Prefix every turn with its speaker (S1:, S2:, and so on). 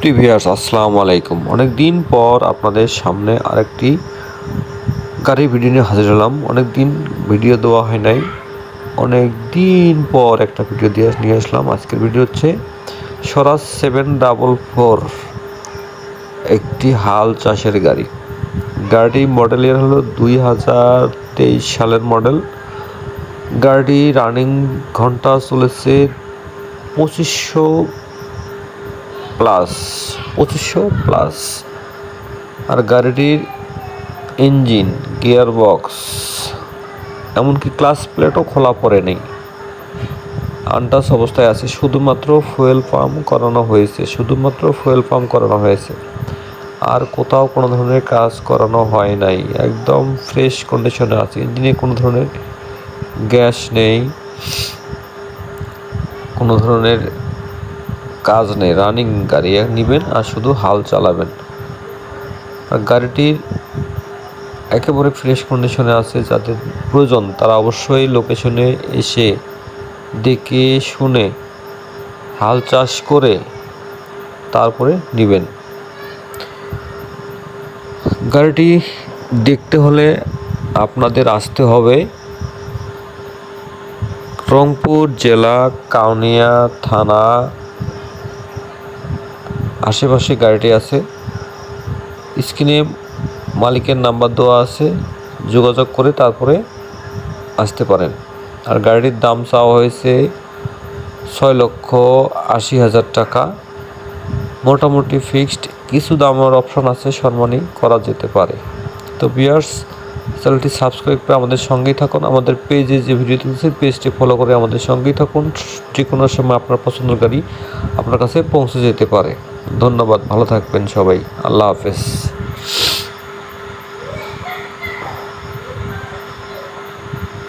S1: সুপ্রিয় ভিউয়ার্স, আসসালামু আলাইকুম। অনেক দিন পর আপনাদের সামনে আরেকটি গাড়ির ভিডিও নিয়ে হাজির হলাম। অনেক দিন ভিডিও দেওয়া হয় নাই, অনেক দিন পর একটা ভিডিও নিয়ে আসলাম। আজকের ভিডিও হচ্ছে স্বরাজ 744, একটি হাল চাষের গাড়ি। গাড়ির মডেল ইয়ার হলো 2023 সালের মডেল। গাড়ি রানিং ঘন্টা চলেছে 2500 প্লাস। আর গাড়িটির ইঞ্জিন, গিয়ার বক্স, এমনকি ক্লাচ প্লেটও খোলা পড়ে নেই, আনটাচ অবস্থায় আছে। শুধুমাত্র ফুয়েল পাম্প করানো হয়েছে, আর কোথাও কোনো ধরনের কাজ করানো হয় নাই। একদম ফ্রেশ কন্ডিশনে আছে। ইঞ্জিনে কোনো ধরনের গ্যাস নেই, কোনো ধরনের কাজ নেই। রানিং গাড়ি নেবেন আর শুধু হাল চালাবেন। আর গাড়িটির একেবারে ফ্রেশ কন্ডিশনে আছে। যাদের প্রয়োজন তারা অবশ্যই লোকেশনে এসে দেখে শুনে হাল চাষ করে তারপরে নেবেন। গাড়িটি দেখতে হলে আপনাদের আসতে হবে রংপুর জেলা, কাউনিয়া থানা আশেপাশে গাড়িটি আছে। স্ক্রিনে মালিকের নাম্বার দেওয়া আছে, যোগাযোগ করে তারপরে আসতে পারেন। আর গাড়িটির দাম চাওয়া হয়েছে 6,80,000 টাকা, মোটামুটি ফিক্সড। কিছু দামের অপশন আছে, সম্মানী করা যেতে পারে। তো ভিউয়ার্স, চ্যানেলটি সাবস্ক্রাইব করে আমাদের সঙ্গেই থাকুন। আমাদের পেজে যে ভিডিও তুলছে পেজটি ফলো করে আমাদের সঙ্গেই থাকুন। যে কোনো সময় আপনার পছন্দের গাড়ি আপনার কাছে পৌঁছে যেতে পারে। ধন্যবাদ, ভালো থাকবেন সবাই। আল্লাহ হাফেজ।